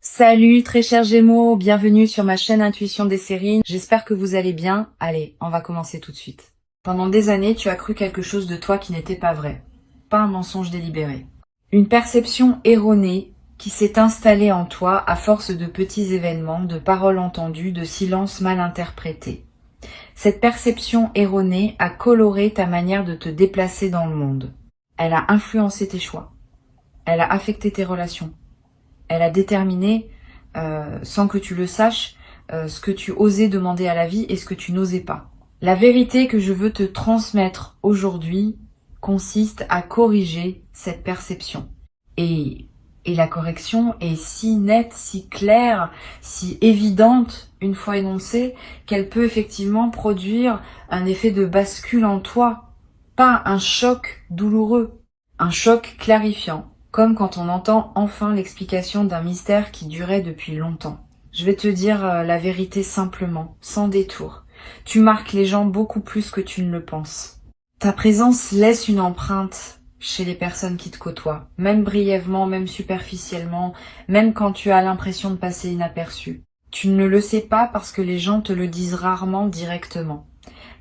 Salut très chers Gémeaux, bienvenue sur ma chaîne Intuition des séries. J'espère que vous allez bien. Allez, on va commencer tout de suite. Pendant des années, tu as cru quelque chose de toi qui n'était pas vrai. Pas un mensonge délibéré. Une perception erronée qui s'est installée en toi à force de petits événements, de paroles entendues, de silences mal interprétés. Cette perception erronée a coloré ta manière de te déplacer dans le monde. Elle a influencé tes choix. Elle a affecté tes relations. Elle a déterminé, sans que tu le saches, ce que tu osais demander à la vie et ce que tu n'osais pas. La vérité que je veux te transmettre aujourd'hui consiste à corriger cette perception. Et la correction est si nette, si claire, si évidente, une fois énoncée, qu'elle peut effectivement produire un effet de bascule en toi, pas un choc douloureux, un choc clarifiant. Comme quand on entend enfin l'explication d'un mystère qui durait depuis longtemps. Je vais te dire la vérité simplement, sans détour. Tu marques les gens beaucoup plus que tu ne le penses. Ta présence laisse une empreinte chez les personnes qui te côtoient, même brièvement, même superficiellement, même quand tu as l'impression de passer inaperçu. Tu ne le sais pas parce que les gens te le disent rarement directement.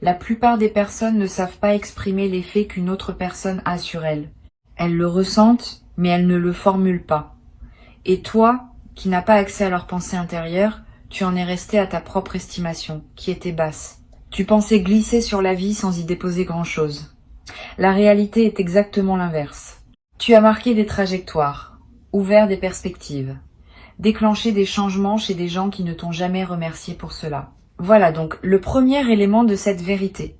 La plupart des personnes ne savent pas exprimer l'effet qu'une autre personne a sur elles. Elles le ressentent, mais elles ne le formulent pas. Et toi, qui n'as pas accès à leur pensée intérieure, tu en es resté à ta propre estimation, qui était basse. Tu pensais glisser sur la vie sans y déposer grand-chose. La réalité est exactement l'inverse. Tu as marqué des trajectoires, ouvert des perspectives, déclenché des changements chez des gens qui ne t'ont jamais remercié pour cela. Voilà donc le premier élément de cette vérité.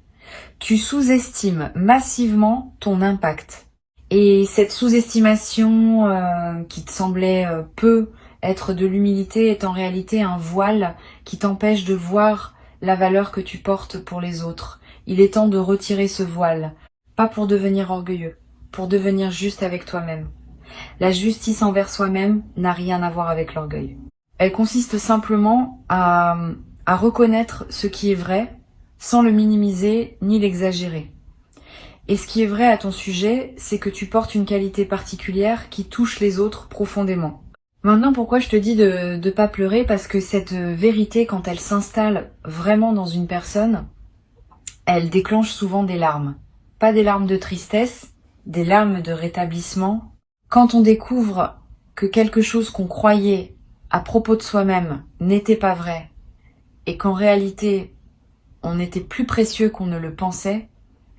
Tu sous-estimes massivement ton impact. Et cette sous-estimation qui te semblait peu être de l'humilité est en réalité un voile qui t'empêche de voir la valeur que tu portes pour les autres. Il est temps de retirer ce voile, pas pour devenir orgueilleux, pour devenir juste avec toi-même. La justice envers soi-même n'a rien à voir avec l'orgueil. Elle consiste simplement à reconnaître ce qui est vrai sans le minimiser ni l'exagérer. Et ce qui est vrai à ton sujet, c'est que tu portes une qualité particulière qui touche les autres profondément. Maintenant, pourquoi je te dis de pas pleurer? Parce que cette vérité, quand elle s'installe vraiment dans une personne, elle déclenche souvent des larmes. Pas des larmes de tristesse, des larmes de rétablissement. Quand on découvre que quelque chose qu'on croyait à propos de soi-même n'était pas vrai, et qu'en réalité, on était plus précieux qu'on ne le pensait,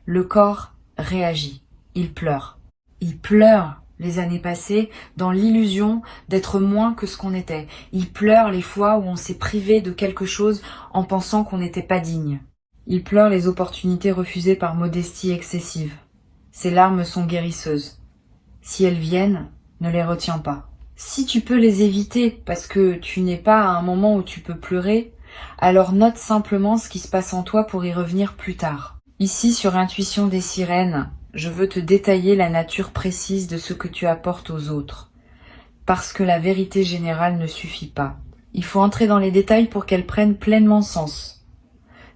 le corps réagit, il pleure. Il pleure les années passées dans l'illusion d'être moins que ce qu'on était. Il pleure les fois où on s'est privé de quelque chose en pensant qu'on n'était pas digne. Il pleure les opportunités refusées par modestie excessive. Ces larmes sont guérisseuses. Si elles viennent, ne les retiens pas. Si tu peux les éviter parce que tu n'es pas à un moment où tu peux pleurer, alors note simplement ce qui se passe en toi pour y revenir plus tard. Ici, sur Intuition des sirènes, je veux te détailler la nature précise de ce que tu apportes aux autres. Parce que la vérité générale ne suffit pas. Il faut entrer dans les détails pour qu'elle prenne pleinement sens.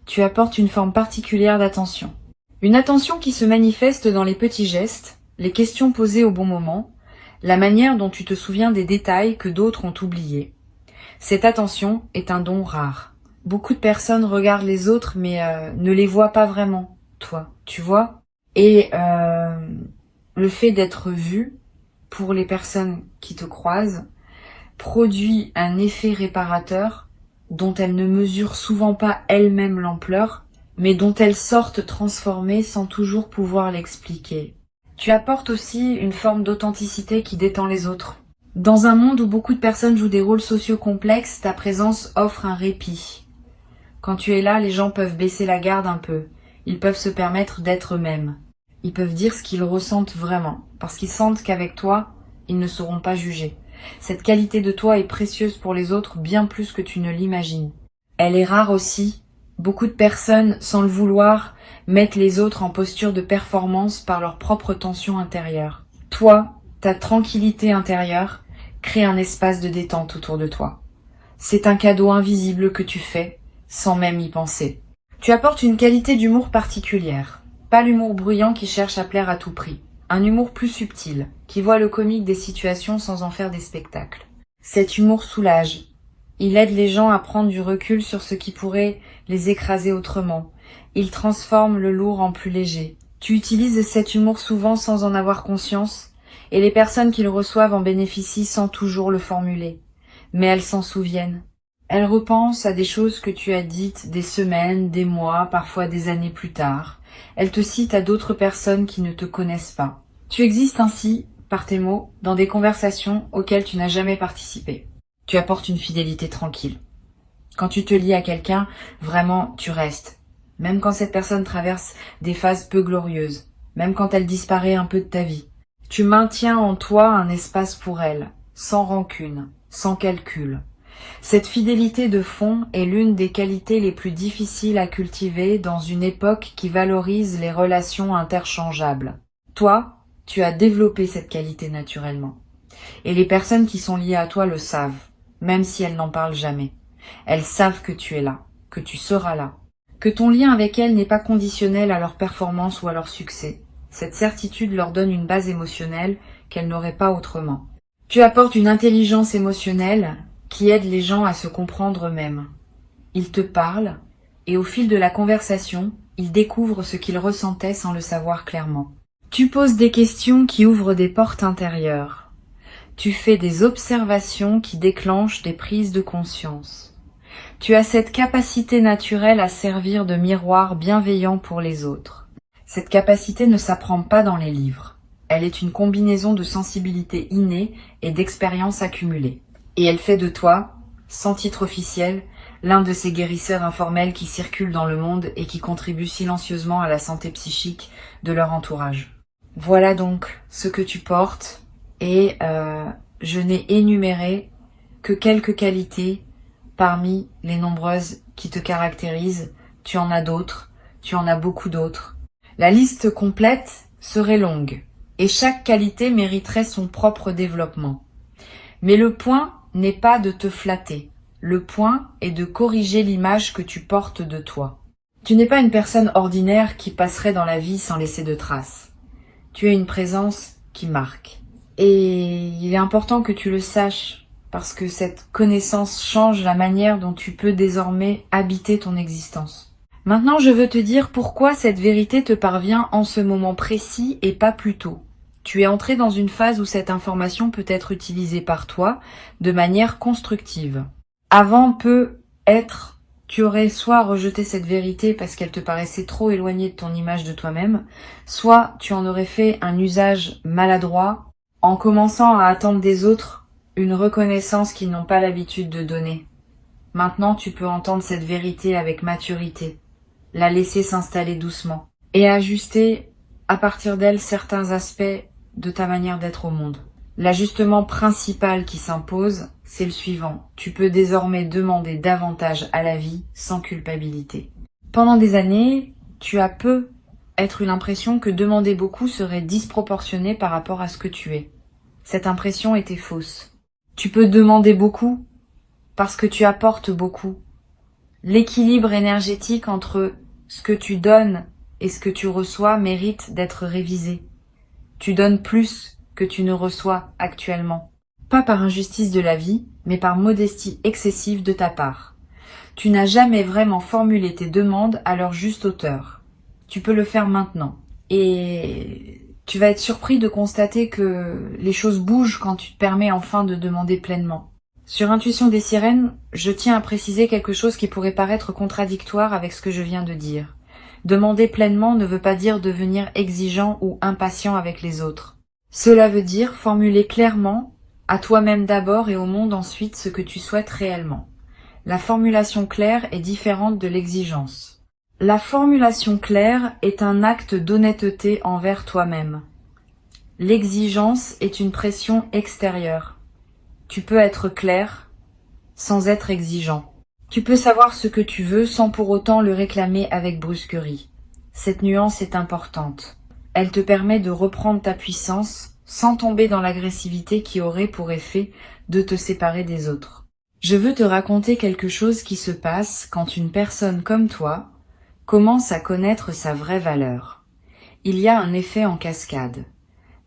Tu apportes une forme particulière d'attention. Une attention qui se manifeste dans les petits gestes, les questions posées au bon moment, la manière dont tu te souviens des détails que d'autres ont oubliés. Cette attention est un don rare. Beaucoup de personnes regardent les autres mais ne les voient pas vraiment, toi, tu vois. Et le fait d'être vu, pour les personnes qui te croisent, produit un effet réparateur dont elles ne mesurent souvent pas elles-mêmes l'ampleur, mais dont elles sortent transformées sans toujours pouvoir l'expliquer. Tu apportes aussi une forme d'authenticité qui détend les autres. Dans un monde où beaucoup de personnes jouent des rôles sociaux complexes, ta présence offre un répit. Quand tu es là, les gens peuvent baisser la garde un peu. Ils peuvent se permettre d'être eux-mêmes. Ils peuvent dire ce qu'ils ressentent vraiment, parce qu'ils sentent qu'avec toi, ils ne seront pas jugés. Cette qualité de toi est précieuse pour les autres bien plus que tu ne l'imagines. Elle est rare aussi. Beaucoup de personnes, sans le vouloir, mettent les autres en posture de performance par leur propre tension intérieure. Toi, ta tranquillité intérieure, crée un espace de détente autour de toi. C'est un cadeau invisible que tu fais, sans même y penser. Tu apportes une qualité d'humour particulière. Pas l'humour bruyant qui cherche à plaire à tout prix. Un humour plus subtil, qui voit le comique des situations sans en faire des spectacles. Cet humour soulage. Il aide les gens à prendre du recul sur ce qui pourrait les écraser autrement. Il transforme le lourd en plus léger. Tu utilises cet humour souvent sans en avoir conscience, et les personnes qui le reçoivent en bénéficient sans toujours le formuler. Mais elles s'en souviennent. Elles repensent à des choses que tu as dites des semaines, des mois, parfois des années plus tard. Elles te citent à d'autres personnes qui ne te connaissent pas. Tu existes ainsi, par tes mots, dans des conversations auxquelles tu n'as jamais participé. Tu apportes une fidélité tranquille. Quand tu te lis à quelqu'un, vraiment, tu restes. Même quand cette personne traverse des phases peu glorieuses. Même quand elle disparaît un peu de ta vie. Tu maintiens en toi un espace pour elle, sans rancune, sans calcul. Cette fidélité de fond est l'une des qualités les plus difficiles à cultiver dans une époque qui valorise les relations interchangeables. Toi, tu as développé cette qualité naturellement. Et les personnes qui sont liées à toi le savent, même si elles n'en parlent jamais. Elles savent que tu es là, que tu seras là, que ton lien avec elles n'est pas conditionnel à leur performance ou à leur succès. Cette certitude leur donne une base émotionnelle qu'elles n'auraient pas autrement. Tu apportes une intelligence émotionnelle qui aide les gens à se comprendre eux-mêmes. Ils te parlent, et au fil de la conversation, ils découvrent ce qu'ils ressentaient sans le savoir clairement. Tu poses des questions qui ouvrent des portes intérieures. Tu fais des observations qui déclenchent des prises de conscience. Tu as cette capacité naturelle à servir de miroir bienveillant pour les autres. Cette capacité ne s'apprend pas dans les livres. Elle est une combinaison de sensibilité innée et d'expérience accumulée. Et elle fait de toi, sans titre officiel, l'un de ces guérisseurs informels qui circulent dans le monde et qui contribuent silencieusement à la santé psychique de leur entourage. Voilà donc ce que tu portes, et je n'ai énuméré que quelques qualités parmi les nombreuses qui te caractérisent. Tu en as d'autres, tu en as beaucoup d'autres. La liste complète serait longue, et chaque qualité mériterait son propre développement. Mais le point n'est pas de te flatter. Le point est de corriger l'image que tu portes de toi. Tu n'es pas une personne ordinaire qui passerait dans la vie sans laisser de traces. Tu es une présence qui marque. Et il est important que tu le saches, parce que cette connaissance change la manière dont tu peux désormais habiter ton existence. Maintenant, je veux te dire pourquoi cette vérité te parvient en ce moment précis et pas plus tôt. Tu es entré dans une phase où cette information peut être utilisée par toi de manière constructive. Avant tu aurais soit rejeté cette vérité parce qu'elle te paraissait trop éloignée de ton image de toi-même, soit tu en aurais fait un usage maladroit en commençant à attendre des autres une reconnaissance qu'ils n'ont pas l'habitude de donner. Maintenant, tu peux entendre cette vérité avec maturité, la laisser s'installer doucement et ajuster à partir d'elle certains aspects de ta manière d'être au monde. L'ajustement principal qui s'impose, c'est le suivant. Tu peux désormais demander davantage à la vie sans culpabilité. Pendant des années, tu as eu l'impression que demander beaucoup serait disproportionné par rapport à ce que tu es. Cette impression était fausse. Tu peux demander beaucoup parce que tu apportes beaucoup. L'équilibre énergétique entre ce que tu donnes et ce que tu reçois mérite d'être révisé. Tu donnes plus que tu ne reçois actuellement. Pas par injustice de la vie, mais par modestie excessive de ta part. Tu n'as jamais vraiment formulé tes demandes à leur juste hauteur. Tu peux le faire maintenant. Et tu vas être surpris de constater que les choses bougent quand tu te permets enfin de demander pleinement. Sur Intuition des sirènes, je tiens à préciser quelque chose qui pourrait paraître contradictoire avec ce que je viens de dire. Demander pleinement ne veut pas dire devenir exigeant ou impatient avec les autres. Cela veut dire formuler clairement, à toi-même d'abord et au monde ensuite, ce que tu souhaites réellement. La formulation claire est différente de l'exigence. La formulation claire est un acte d'honnêteté envers toi-même. L'exigence est une pression extérieure. Tu peux être clair sans être exigeant. Tu peux savoir ce que tu veux sans pour autant le réclamer avec brusquerie. Cette nuance est importante. Elle te permet de reprendre ta puissance sans tomber dans l'agressivité qui aurait pour effet de te séparer des autres. Je veux te raconter quelque chose qui se passe quand une personne comme toi commence à connaître sa vraie valeur. Il y a un effet en cascade.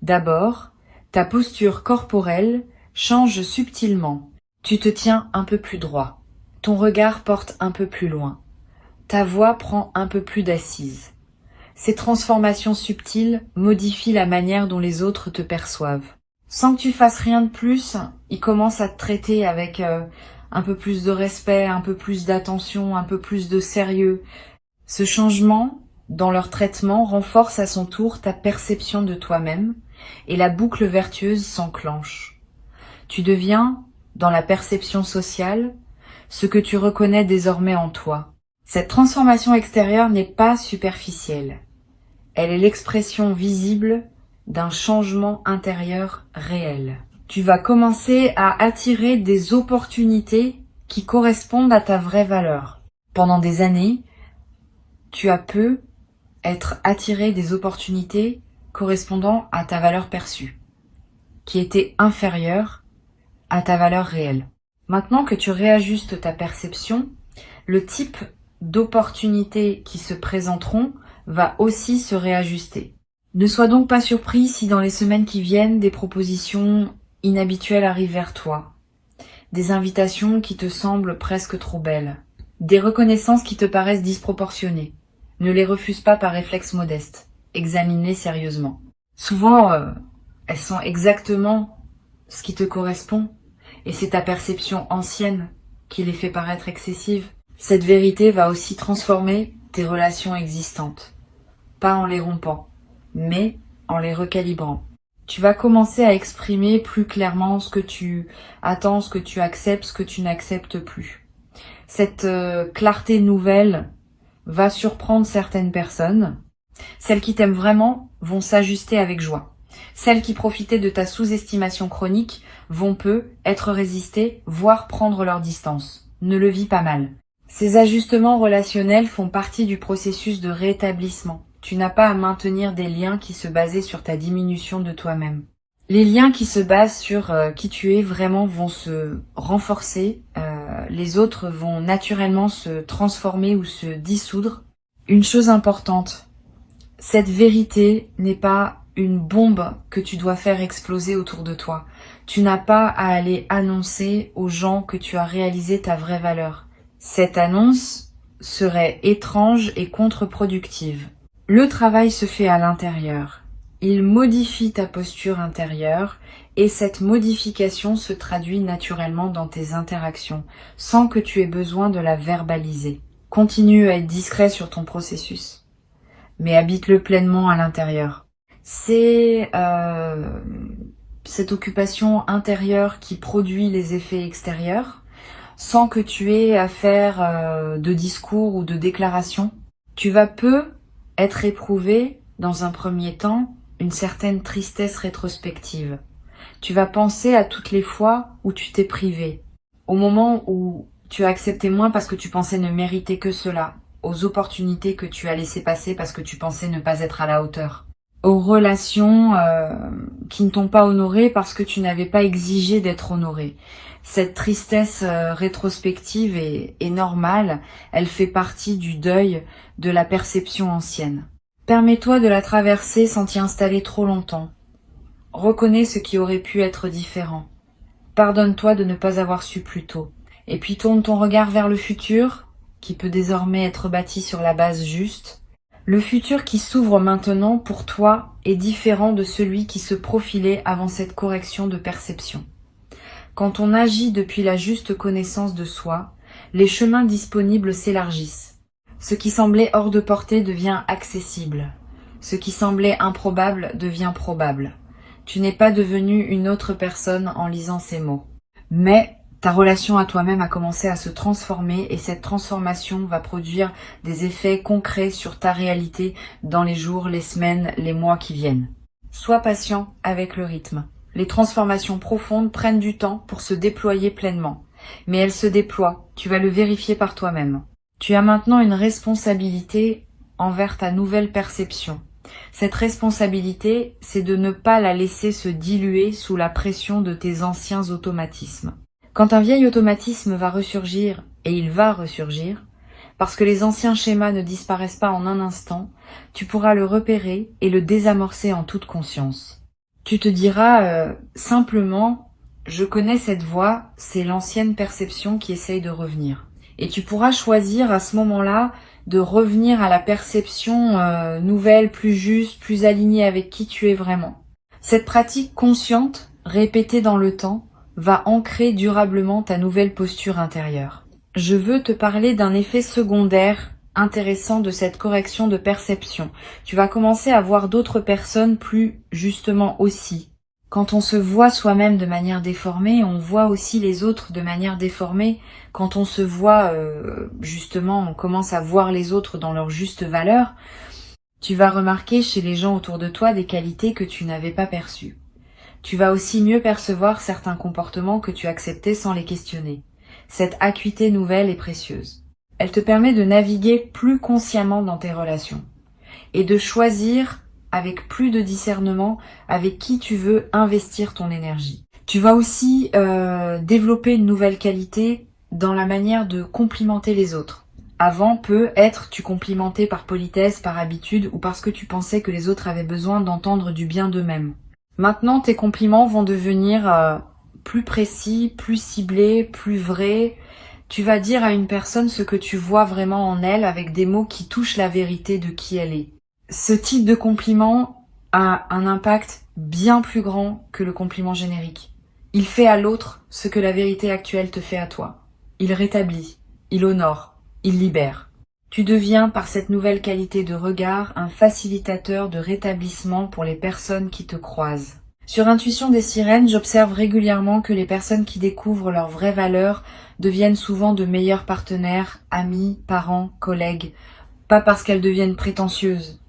D'abord, ta posture corporelle change subtilement. Tu te tiens un peu plus droit. Ton regard porte un peu plus loin. Ta voix prend un peu plus d'assise. Ces transformations subtiles modifient la manière dont les autres te perçoivent. Sans que tu fasses rien de plus, ils commencent à te traiter avec un peu plus de respect, un peu plus d'attention, un peu plus de sérieux. Ce changement dans leur traitement renforce à son tour ta perception de toi-même et la boucle vertueuse s'enclenche. Tu deviens, dans la perception sociale, ce que tu reconnais désormais en toi. Cette transformation extérieure n'est pas superficielle. Elle est l'expression visible d'un changement intérieur réel. Tu vas commencer à attirer des opportunités qui correspondent à ta vraie valeur. Pendant des années, tu as pu être attiré des opportunités correspondant à ta valeur perçue, qui étaient inférieures à ta valeur réelle. Maintenant que tu réajustes ta perception, le type d'opportunités qui se présenteront va aussi se réajuster. Ne sois donc pas surpris si dans les semaines qui viennent, des propositions inhabituelles arrivent vers toi, des invitations qui te semblent presque trop belles, des reconnaissances qui te paraissent disproportionnées. Ne les refuse pas par réflexe modeste, examine-les sérieusement. Souvent, elles sont exactement ce qui te correspond, et c'est ta perception ancienne qui les fait paraître excessives. Cette vérité va aussi transformer tes relations existantes, pas en les rompant, mais en les recalibrant. Tu vas commencer à exprimer plus clairement ce que tu attends, ce que tu acceptes, ce que tu n'acceptes plus. Cette clarté nouvelle va surprendre certaines personnes. Celles qui t'aiment vraiment vont s'ajuster avec joie. Celles qui profitaient de ta sous-estimation chronique vont peu être résistées, voire prendre leur distance. Ne le vis pas mal. Ces ajustements relationnels font partie du processus de rétablissement. Tu n'as pas à maintenir des liens qui se basaient sur ta diminution de toi-même. Les liens qui se basent sur qui tu es vraiment vont se renforcer, les autres vont naturellement se transformer ou se dissoudre. Une chose importante, cette vérité n'est pas une bombe que tu dois faire exploser autour de toi. Tu n'as pas à aller annoncer aux gens que tu as réalisé ta vraie valeur. Cette annonce serait étrange et contre-productive. Le travail se fait à l'intérieur. Il modifie ta posture intérieure et cette modification se traduit naturellement dans tes interactions, sans que tu aies besoin de la verbaliser. Continue à être discret sur ton processus, mais habite-le pleinement à l'intérieur. C'est cette occupation intérieure qui produit les effets extérieurs, sans que tu aies à faire de discours ou de déclarations. Tu vas peu être éprouvé, dans un premier temps, une certaine tristesse rétrospective. Tu vas penser à toutes les fois où tu t'es privé, au moment où tu as accepté moins parce que tu pensais ne mériter que cela, aux opportunités que tu as laissées passer parce que tu pensais ne pas être à la hauteur, aux relations qui ne t'ont pas honoré parce que tu n'avais pas exigé d'être honoré. Cette tristesse rétrospective est normale, elle fait partie du deuil de la perception ancienne. Permets-toi de la traverser sans t'y installer trop longtemps. Reconnais ce qui aurait pu être différent. Pardonne-toi de ne pas avoir su plus tôt. Et puis tourne ton regard vers le futur, qui peut désormais être bâti sur la base juste. Le futur qui s'ouvre maintenant pour toi est différent de celui qui se profilait avant cette correction de perception. Quand on agit depuis la juste connaissance de soi, les chemins disponibles s'élargissent. Ce qui semblait hors de portée devient accessible. Ce qui semblait improbable devient probable. Tu n'es pas devenu une autre personne en lisant ces mots. Mais ta relation à toi-même a commencé à se transformer et cette transformation va produire des effets concrets sur ta réalité dans les jours, les semaines, les mois qui viennent. Sois patient avec le rythme. Les transformations profondes prennent du temps pour se déployer pleinement. Mais elles se déploient, tu vas le vérifier par toi-même. Tu as maintenant une responsabilité envers ta nouvelle perception. Cette responsabilité, c'est de ne pas la laisser se diluer sous la pression de tes anciens automatismes. Quand un vieil automatisme va ressurgir, et il va ressurgir, parce que les anciens schémas ne disparaissent pas en un instant, tu pourras le repérer et le désamorcer en toute conscience. Tu te diras simplement Je connais cette voix, c'est l'ancienne perception qui essaye de revenir. Et tu pourras choisir à ce moment-là de revenir à la perception nouvelle, plus juste, plus alignée avec qui tu es vraiment. Cette pratique consciente, répétée dans le temps, va ancrer durablement ta nouvelle posture intérieure. Je veux te parler d'un effet secondaire intéressant de cette correction de perception. Tu vas commencer à voir d'autres personnes plus justement aussi. Quand on se voit soi-même de manière déformée, on voit aussi les autres de manière déformée. Quand on se voit, justement, on commence à voir les autres dans leur juste valeur, tu vas remarquer chez les gens autour de toi des qualités que tu n'avais pas perçues. Tu vas aussi mieux percevoir certains comportements que tu acceptais sans les questionner. Cette acuité nouvelle est précieuse. Elle te permet de naviguer plus consciemment dans tes relations et de choisir avec plus de discernement avec qui tu veux investir ton énergie. Tu vas aussi développer une nouvelle qualité dans la manière de complimenter les autres. Avant, tu complimentais par politesse, par habitude ou parce que tu pensais que les autres avaient besoin d'entendre du bien d'eux-mêmes. Maintenant, tes compliments vont devenir plus précis, plus ciblés, plus vrais. Tu vas dire à une personne ce que tu vois vraiment en elle avec des mots qui touchent la vérité de qui elle est. Ce type de compliment a un impact bien plus grand que le compliment générique. Il fait à l'autre ce que la vérité actuelle te fait à toi. Il rétablit, il honore, il libère. Tu deviens, par cette nouvelle qualité de regard, un facilitateur de rétablissement pour les personnes qui te croisent. Sur Intuition des sirènes, j'observe régulièrement que les personnes qui découvrent leurs vraies valeurs deviennent souvent de meilleurs partenaires, amis, parents, collègues, pas parce qu'elles deviennent prétentieuses,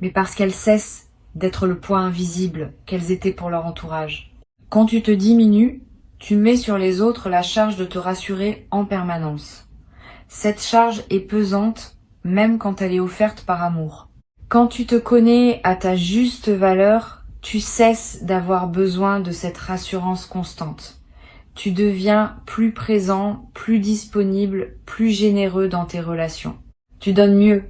mais parce qu'elles cessent d'être le poids invisible qu'elles étaient pour leur entourage. Quand tu te diminues, tu mets sur les autres la charge de te rassurer en permanence. Cette charge est pesante, même quand elle est offerte par amour. Quand tu te connais à ta juste valeur, tu cesses d'avoir besoin de cette rassurance constante. Tu deviens plus présent, plus disponible, plus généreux dans tes relations. Tu donnes mieux,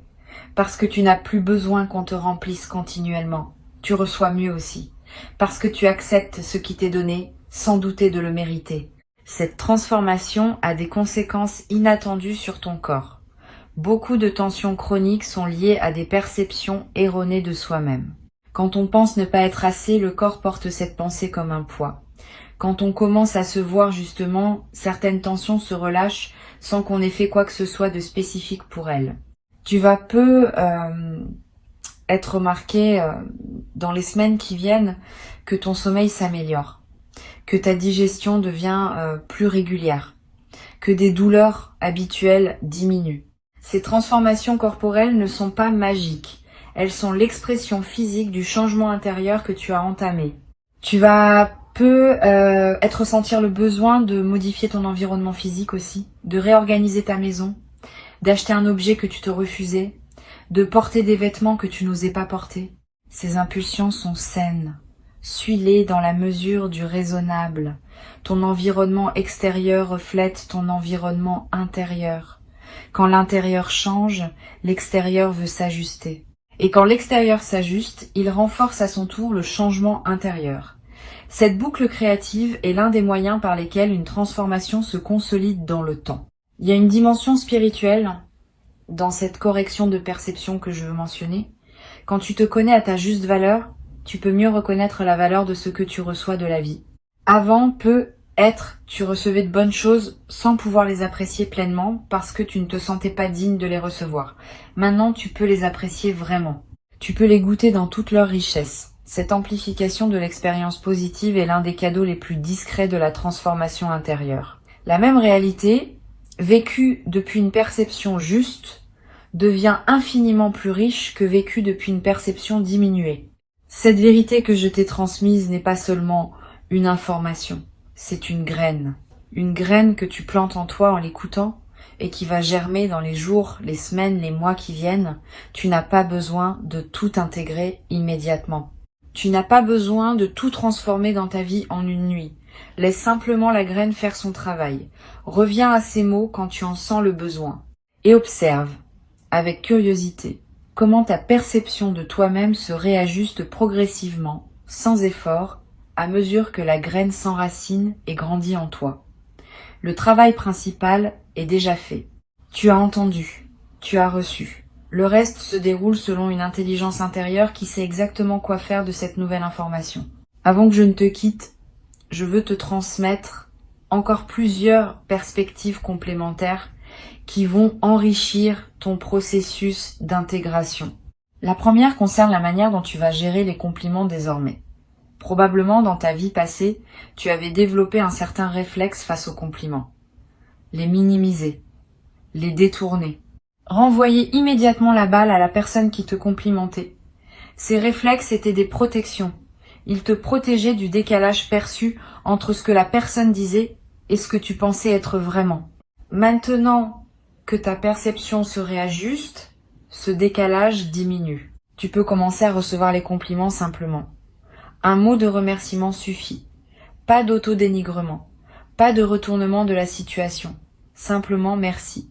parce que tu n'as plus besoin qu'on te remplisse continuellement. Tu reçois mieux aussi, parce que tu acceptes ce qui t'est donné sans douter de le mériter. Cette transformation a des conséquences inattendues sur ton corps. Beaucoup de tensions chroniques sont liées à des perceptions erronées de soi-même. Quand on pense ne pas être assez, le corps porte cette pensée comme un poids. Quand on commence à se voir justement, certaines tensions se relâchent sans qu'on ait fait quoi que ce soit de spécifique pour elles. Tu vas être remarqué dans les semaines qui viennent que ton sommeil s'améliore, que ta digestion devient plus régulière, que des douleurs habituelles diminuent. Ces transformations corporelles ne sont pas magiques. Elles sont l'expression physique du changement intérieur que tu as entamé. Tu vas être sentir le besoin de modifier ton environnement physique aussi, de réorganiser ta maison, d'acheter un objet que tu te refusais, de porter des vêtements que tu n'osais pas porter. Ces impulsions sont saines. Suis-les dans la mesure du raisonnable. Ton environnement extérieur reflète ton environnement intérieur. Quand l'intérieur change, l'extérieur veut s'ajuster. Et quand l'extérieur s'ajuste, il renforce à son tour le changement intérieur. Cette boucle créative est l'un des moyens par lesquels une transformation se consolide dans le temps. Il y a une dimension spirituelle dans cette correction de perception que je veux mentionner. Quand tu te connais à ta juste valeur, tu peux mieux reconnaître la valeur de ce que tu reçois de la vie. Avant, tu recevais de bonnes choses sans pouvoir les apprécier pleinement parce que tu ne te sentais pas digne de les recevoir. Maintenant, tu peux les apprécier vraiment. Tu peux les goûter dans toute leur richesse. Cette amplification de l'expérience positive est l'un des cadeaux les plus discrets de la transformation intérieure. La même réalité, vécue depuis une perception juste, devient infiniment plus riche que vécue depuis une perception diminuée. Cette vérité que je t'ai transmise n'est pas seulement une information. C'est une graine que tu plantes en toi en l'écoutant et qui va germer dans les jours, les semaines, les mois qui viennent. Tu n'as pas besoin de tout intégrer immédiatement. Tu n'as pas besoin de tout transformer dans ta vie en une nuit. Laisse simplement la graine faire son travail. Reviens à ces mots quand tu en sens le besoin. Et observe, avec curiosité, comment ta perception de toi-même se réajuste progressivement, sans effort à mesure que la graine s'enracine et grandit en toi. Le travail principal est déjà fait. Tu as entendu, tu as reçu. Le reste se déroule selon une intelligence intérieure qui sait exactement quoi faire de cette nouvelle information. Avant que je ne te quitte, je veux te transmettre encore plusieurs perspectives complémentaires qui vont enrichir ton processus d'intégration. La première concerne la manière dont tu vas gérer les compliments désormais. Probablement dans ta vie passée, tu avais développé un certain réflexe face aux compliments. Les minimiser, les détourner, renvoyer immédiatement la balle à la personne qui te complimentait. Ces réflexes étaient des protections. Ils te protégeaient du décalage perçu entre ce que la personne disait et ce que tu pensais être vraiment. Maintenant que ta perception se réajuste, ce décalage diminue. Tu peux commencer à recevoir les compliments simplement. Un mot de remerciement suffit. Pas d'auto-dénigrement, pas de retournement de la situation. Simplement merci.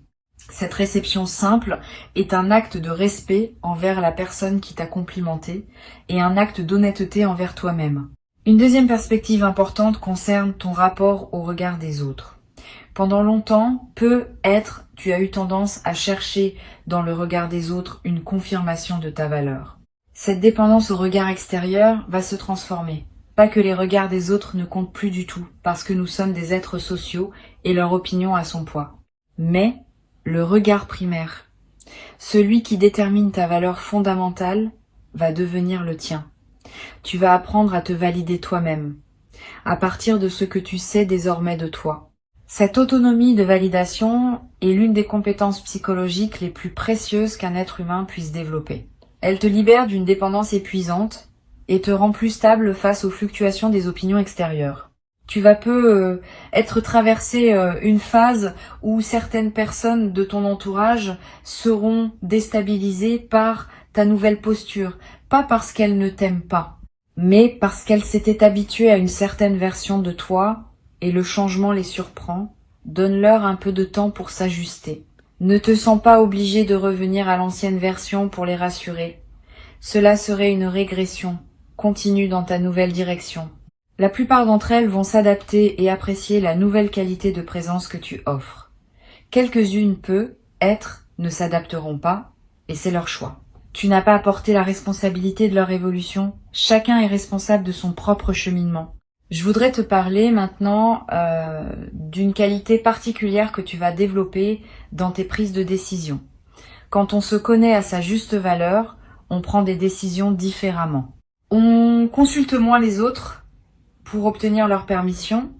Cette réception simple est un acte de respect envers la personne qui t'a complimenté et un acte d'honnêteté envers toi-même. Une deuxième perspective importante concerne ton rapport au regard des autres. Pendant longtemps, tu as eu tendance à chercher dans le regard des autres une confirmation de ta valeur. Cette dépendance au regard extérieur va se transformer. Pas que les regards des autres ne comptent plus du tout, parce que nous sommes des êtres sociaux et leur opinion a son poids. Mais le regard primaire, celui qui détermine ta valeur fondamentale, va devenir le tien. Tu vas apprendre à te valider toi-même, à partir de ce que tu sais désormais de toi. Cette autonomie de validation est l'une des compétences psychologiques les plus précieuses qu'un être humain puisse développer. Elle te libère d'une dépendance épuisante et te rend plus stable face aux fluctuations des opinions extérieures. Tu vas être traversé une phase où certaines personnes de ton entourage seront déstabilisées par ta nouvelle posture, pas parce qu'elles ne t'aiment pas, mais parce qu'elles s'étaient habituées à une certaine version de toi et le changement les surprend. Donne-leur un peu de temps pour s'ajuster. Ne te sens pas obligé de revenir à l'ancienne version pour les rassurer. Cela serait une régression. Continue dans ta nouvelle direction. La plupart d'entre elles vont s'adapter et apprécier la nouvelle qualité de présence que tu offres. Quelques-unes ne s'adapteront pas, et c'est leur choix. Tu n'as pas à porter la responsabilité de leur évolution. Chacun est responsable de son propre cheminement. Je voudrais te parler maintenant d'une qualité particulière que tu vas développer dans tes prises de décision. Quand on se connaît à sa juste valeur, on prend des décisions différemment. On consulte moins les autres pour obtenir leur permission.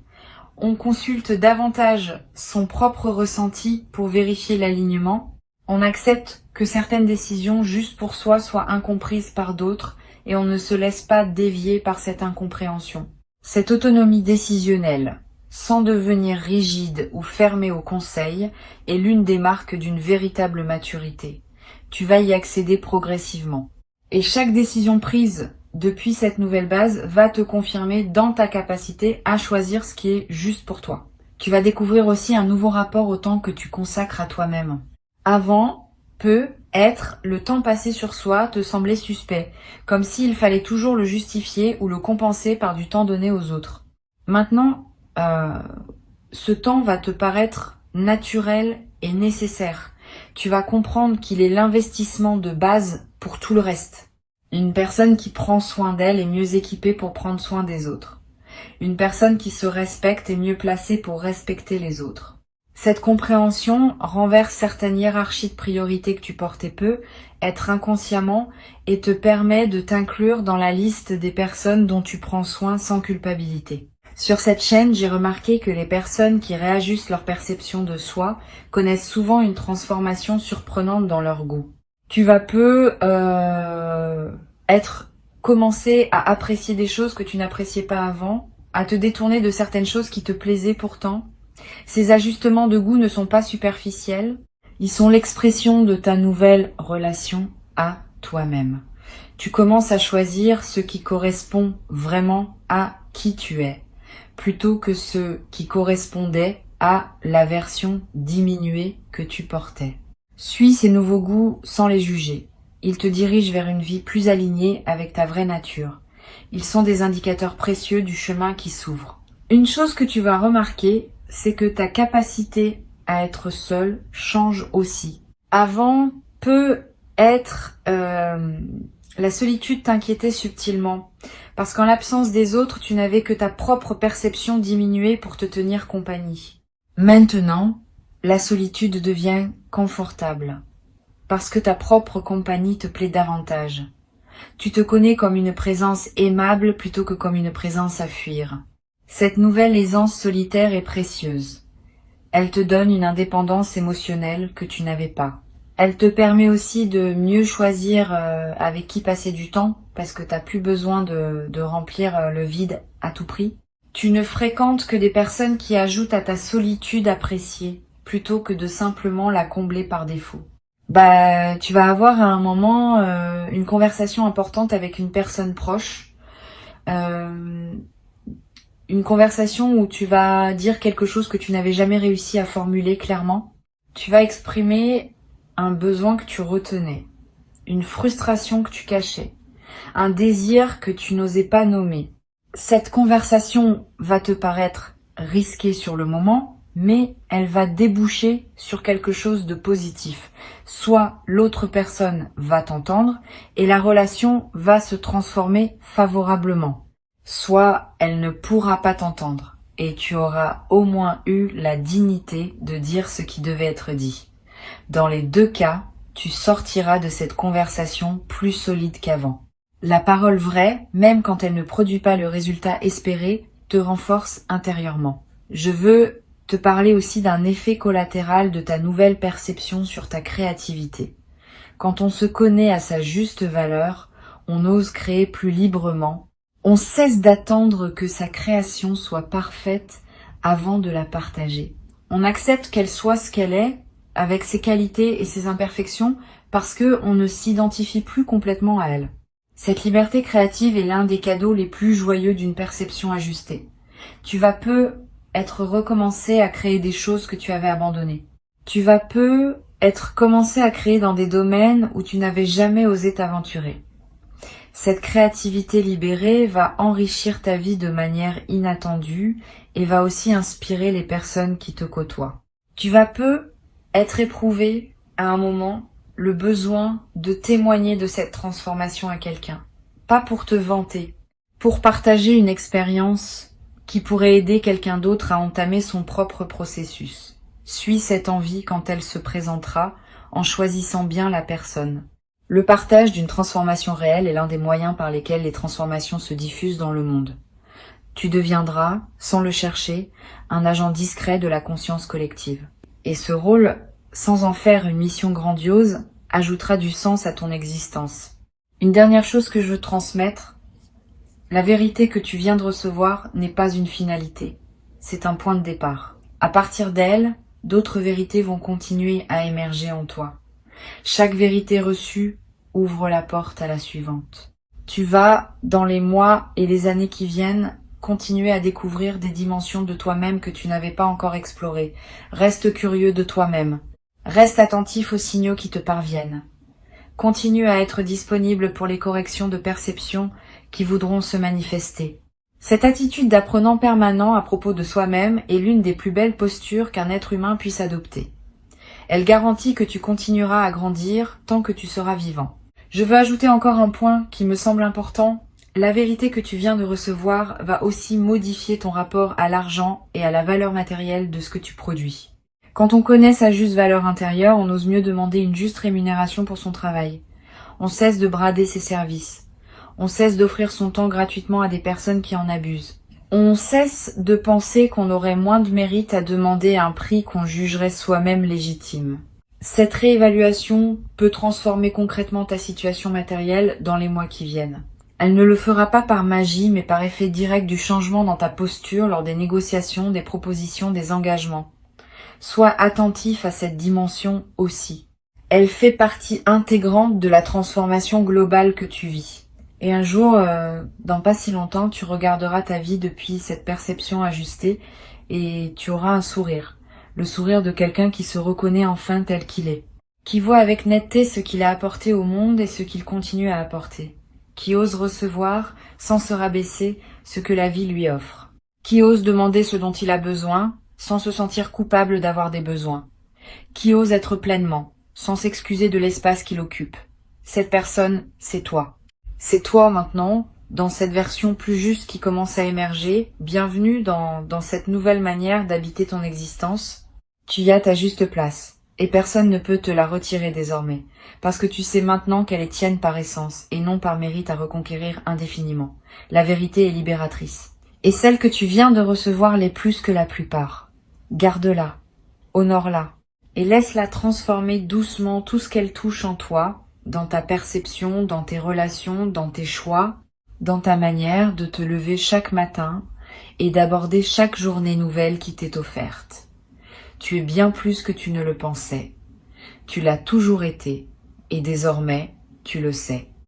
On consulte davantage son propre ressenti pour vérifier l'alignement. On accepte que certaines décisions juste pour soi soient incomprises par d'autres et on ne se laisse pas dévier par cette incompréhension. Cette autonomie décisionnelle, sans devenir rigide ou fermé au conseil, est l'une des marques d'une véritable maturité. Tu vas y accéder progressivement. Et chaque décision prise depuis cette nouvelle base va te confirmer dans ta capacité à choisir ce qui est juste pour toi. Tu vas découvrir aussi un nouveau rapport au temps que tu consacres à toi-même. Avant, le temps passé sur soi te semblait suspect, comme s'il fallait toujours le justifier ou le compenser par du temps donné aux autres. Maintenant, ce temps va te paraître naturel et nécessaire. Tu vas comprendre qu'il est l'investissement de base pour tout le reste. Une personne qui prend soin d'elle est mieux équipée pour prendre soin des autres. Une personne qui se respecte est mieux placée pour respecter les autres. Cette compréhension renverse certaines hiérarchies de priorités que tu portais être inconsciemment, et te permet de t'inclure dans la liste des personnes dont tu prends soin sans culpabilité. Sur cette chaîne, j'ai remarqué que les personnes qui réajustent leur perception de soi connaissent souvent une transformation surprenante dans leur goût. Tu vas commencer à apprécier des choses que tu n'appréciais pas avant, à te détourner de certaines choses qui te plaisaient pourtant. Ces ajustements de goût ne sont pas superficiels, ils sont l'expression de ta nouvelle relation à toi-même. Tu commences à choisir ce qui correspond vraiment à qui tu es, plutôt que ce qui correspondait à la version diminuée que tu portais. Suis ces nouveaux goûts sans les juger. Ils te dirigent vers une vie plus alignée avec ta vraie nature. Ils sont des indicateurs précieux du chemin qui s'ouvre. Une chose que tu vas remarquer, c'est que ta capacité à être seul change aussi. Avant peut être la solitude t'inquiétait subtilement, parce qu'en l'absence des autres, tu n'avais que ta propre perception diminuée pour te tenir compagnie. Maintenant, la solitude devient confortable, parce que ta propre compagnie te plaît davantage. Tu te connais comme une présence aimable plutôt que comme une présence à fuir. Cette nouvelle aisance solitaire est précieuse. Elle te donne une indépendance émotionnelle que tu n'avais pas. Elle te permet aussi de mieux choisir avec qui passer du temps, parce que t'as plus besoin de remplir le vide à tout prix. Tu ne fréquentes que des personnes qui ajoutent à ta solitude appréciée, plutôt que de simplement la combler par défaut. Tu vas avoir à un moment une conversation importante avec une personne proche, une conversation où tu vas dire quelque chose que tu n'avais jamais réussi à formuler clairement. Tu vas exprimer un besoin que tu retenais, une frustration que tu cachais, un désir que tu n'osais pas nommer. Cette conversation va te paraître risquée sur le moment, mais elle va déboucher sur quelque chose de positif. Soit l'autre personne va t'entendre et la relation va se transformer favorablement. Soit elle ne pourra pas t'entendre et tu auras au moins eu la dignité de dire ce qui devait être dit. Dans les deux cas, tu sortiras de cette conversation plus solide qu'avant. La parole vraie, même quand elle ne produit pas le résultat espéré, te renforce intérieurement. Je veux te parler aussi d'un effet collatéral de ta nouvelle perception sur ta créativité. Quand on se connaît à sa juste valeur, on ose créer plus librement. On cesse d'attendre que sa création soit parfaite avant de la partager. On accepte qu'elle soit ce qu'elle est, avec ses qualités et ses imperfections, parce que on ne s'identifie plus complètement à elle. Cette liberté créative est l'un des cadeaux les plus joyeux d'une perception ajustée. Tu vas peu être recommencé à créer des choses que tu avais abandonnées. Tu vas peu être commencé à créer dans des domaines où tu n'avais jamais osé t'aventurer. Cette créativité libérée va enrichir ta vie de manière inattendue et va aussi inspirer les personnes qui te côtoient. Tu vas peu être éprouvé à un moment le besoin de témoigner de cette transformation à quelqu'un. Pas pour te vanter, pour partager une expérience qui pourrait aider quelqu'un d'autre à entamer son propre processus. Suis cette envie quand elle se présentera en choisissant bien la personne. Le partage d'une transformation réelle est l'un des moyens par lesquels les transformations se diffusent dans le monde. Tu deviendras, sans le chercher, un agent discret de la conscience collective. Et ce rôle, sans en faire une mission grandiose, ajoutera du sens à ton existence. Une dernière chose que je veux transmettre, la vérité que tu viens de recevoir n'est pas une finalité, c'est un point de départ. À partir d'elle, d'autres vérités vont continuer à émerger en toi. Chaque vérité reçue ouvre la porte à la suivante. Tu vas, dans les mois et les années qui viennent, continuer à découvrir des dimensions de toi-même que tu n'avais pas encore explorées. Reste curieux de toi-même. Reste attentif aux signaux qui te parviennent. Continue à être disponible pour les corrections de perception qui voudront se manifester. Cette attitude d'apprenant permanent à propos de soi-même est l'une des plus belles postures qu'un être humain puisse adopter. Elle garantit que tu continueras à grandir tant que tu seras vivant. Je veux ajouter encore un point qui me semble important. La vérité que tu viens de recevoir va aussi modifier ton rapport à l'argent et à la valeur matérielle de ce que tu produis. Quand on connaît sa juste valeur intérieure, on ose mieux demander une juste rémunération pour son travail. On cesse de brader ses services. On cesse d'offrir son temps gratuitement à des personnes qui en abusent. On cesse de penser qu'on aurait moins de mérite à demander un prix qu'on jugerait soi-même légitime. Cette réévaluation peut transformer concrètement ta situation matérielle dans les mois qui viennent. Elle ne le fera pas par magie, mais par effet direct du changement dans ta posture lors des négociations, des propositions, des engagements. Sois attentif à cette dimension aussi. Elle fait partie intégrante de la transformation globale que tu vis. Et un jour, dans pas si longtemps, tu regarderas ta vie depuis cette perception ajustée et tu auras un sourire. Le sourire de quelqu'un qui se reconnaît enfin tel qu'il est. Qui voit avec netteté ce qu'il a apporté au monde et ce qu'il continue à apporter. qui ose recevoir, sans se rabaisser, ce que la vie lui offre, qui ose demander ce dont il a besoin, sans se sentir coupable d'avoir des besoins, qui ose être pleinement, sans s'excuser de l'espace qu'il occupe. Cette personne, c'est toi. C'est toi maintenant, dans cette version plus juste qui commence à émerger. Bienvenue dans cette nouvelle manière d'habiter ton existence. Tu y as ta juste place, et personne ne peut te la retirer désormais, parce que tu sais maintenant qu'elle est tienne par essence, et non par mérite à reconquérir indéfiniment. La vérité est libératrice. Et celle que tu viens de recevoir l'est plus que la plupart. Garde-la, honore-la, et laisse-la transformer doucement tout ce qu'elle touche en toi, dans ta perception, dans tes relations, dans tes choix, dans ta manière de te lever chaque matin et d'aborder chaque journée nouvelle qui t'est offerte. Tu es bien plus que tu ne le pensais. Tu l'as toujours été, et désormais, tu le sais.